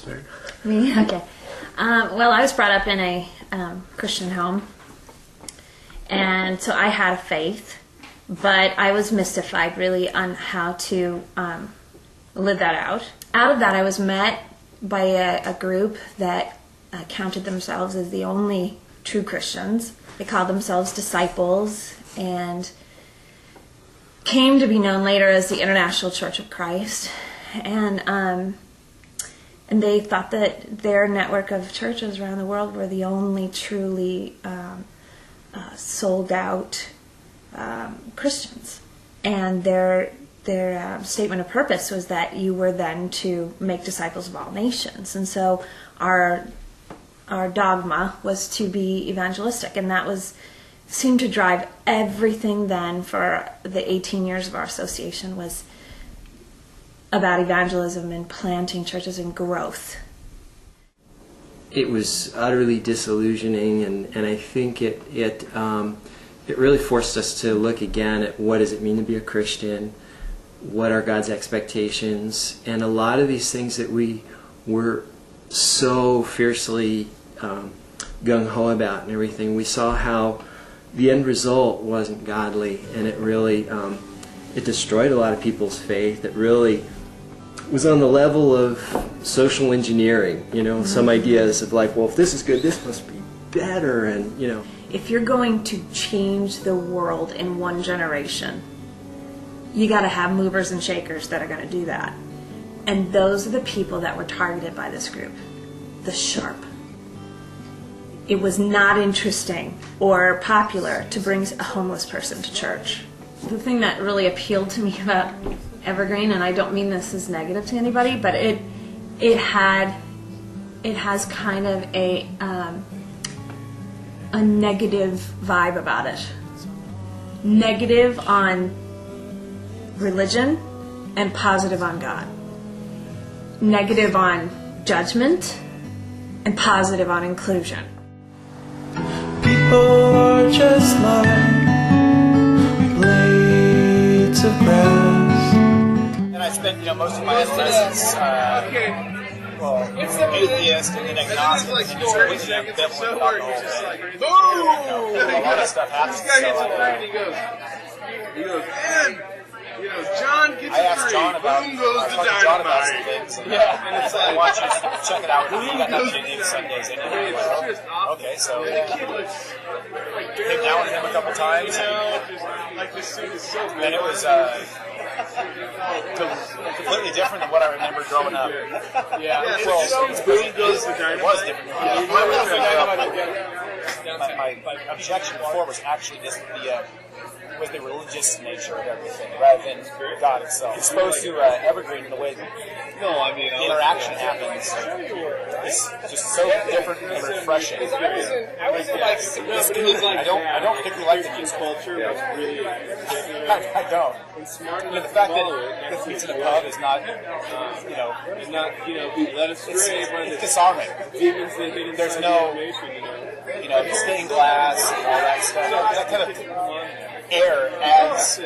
start. Me? Okay. Well, I was brought up in a Christian home, and so I had a faith, but I was mystified really on how to live that out. Out of that, I was met by a group that counted themselves as the only true Christians. They called themselves disciples and came to be known later as the International Church of Christ. And they thought that their network of churches around the world were the only truly sold out Christians. And their statement of purpose was that you were then to make disciples of all nations. And so our dogma was to be evangelistic, and that seemed to drive everything then for the 18 years of our association was about evangelism and planting churches and growth. It was utterly disillusioning, and I think it really forced us to look again at what does it mean to be a Christian, what are God's expectations, and a lot of these things that we were so fiercely gung-ho about and everything, we saw how the end result wasn't godly, and it really it destroyed a lot of people's faith. It really was on the level of social engineering, some ideas of like, well, if this is good, this must be better, and If you're going to change the world in one generation, you got to have movers and shakers that are going to do that. And those are the people that were targeted by this group, the sharp. It was not interesting or popular to bring a homeless person to church. The thing that really appealed to me about Evergreen, and I don't mean this as negative to anybody, but it has kind of a negative vibe about it. Negative on religion and positive on God. Negative on judgment and positive on inclusion. People are just like blades of grass. And I spent, most of my adolescence, atheist and then agnostic, and just completely ambivalent about the whole thing. A lot of stuff happens. He goes, and John gets I asked John about, some things, and it's like, I want you to check it out. You got nothing to do Sundays anyway. Okay, so came down with him a couple times, and it was completely different than what I remember growing up. It was different. My objection before was actually just the religious nature of everything, rather than God itself. Exposed to Evergreen, the way the interaction happens is just so different and refreshing. I don't particularly like the music culture. I don't. The fact that the pizza in the pub is not, led astray. It's disarming. There's no, stained glass and all that stuff. That kind of air adds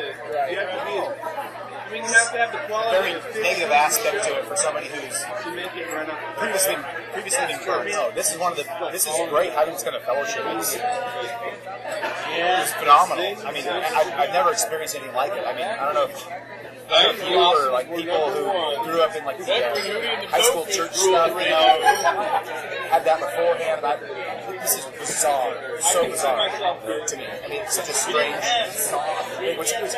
very negative aspect to it for somebody who's previously been burned. Oh, this is great. How it's going to fellowship. It's phenomenal. I mean, I've never experienced anything like it. I mean, I don't know if you or like people who grew up in like the high school church stuff, had that beforehand. This is bizarre. It's so bizarre to me. I mean, it's such a strange thing, which is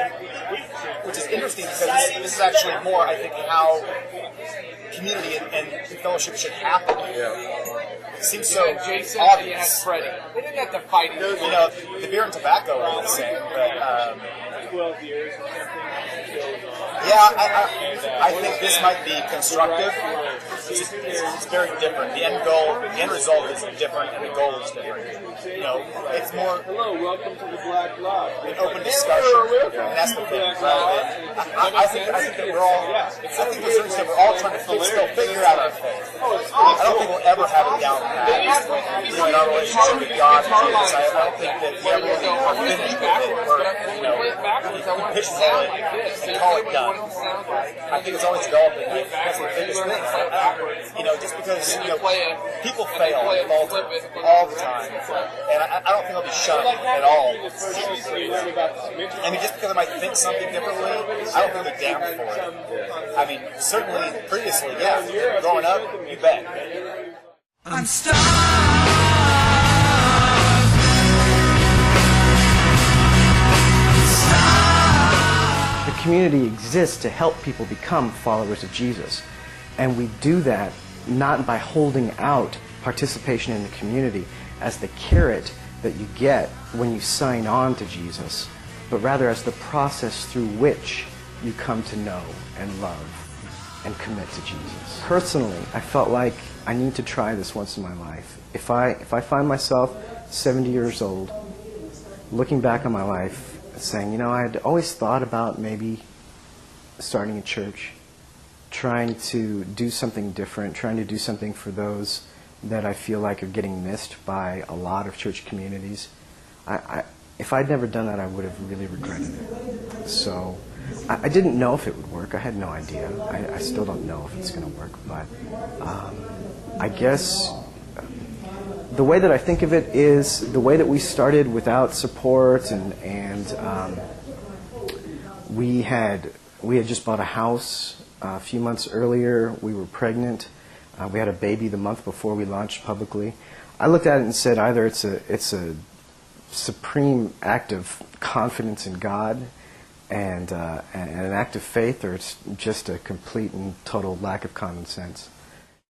interesting because this is actually more, I think, how community and fellowship should happen. It seems so obvious. They didn't have to fight. The beer and tobacco are the same, but 12 years or something. I think this might be constructive. It's very different. The end result is different, and the goal is different. It's more welcome to the Black Lodge. An open discussion, and that's the thing. I think that we're all. I think we're all trying to still figure out our faith. I don't think we'll ever have it down pat. In our relationship with God, I don't think that we ever are finished with it. Or pigeonhole it and call it done. I think it's always developing. I think that's the biggest thing. Just because people fail and falter all the time, and I don't think I'll be shunned at all. I mean, just because I might think something differently, I don't think I'll be damned for it. I mean, certainly previously, yeah, growing up, you bet. I'm stuck. The community exists to help people become followers of Jesus. And we do that not by holding out participation in the community as the carrot that you get when you sign on to Jesus, but rather as the process through which you come to know and love and commit to Jesus. Personally, I felt like I need to try this once in my life. If I find myself 70 years old, looking back on my life, saying, I had always thought about maybe starting a church, trying to do something different, trying to do something for those that I feel like are getting missed by a lot of church communities. If I'd never done that, I would have really regretted it. So I didn't know if it would work. I had no idea. I still don't know if it's going to work. But I guess the way that I think of it is the way that we started without support, and we had just bought a house a few months earlier. We were pregnant. We had a baby the month before we launched publicly. I looked at it and said, either it's a supreme act of confidence in God and an act of faith, or it's just a complete and total lack of common sense.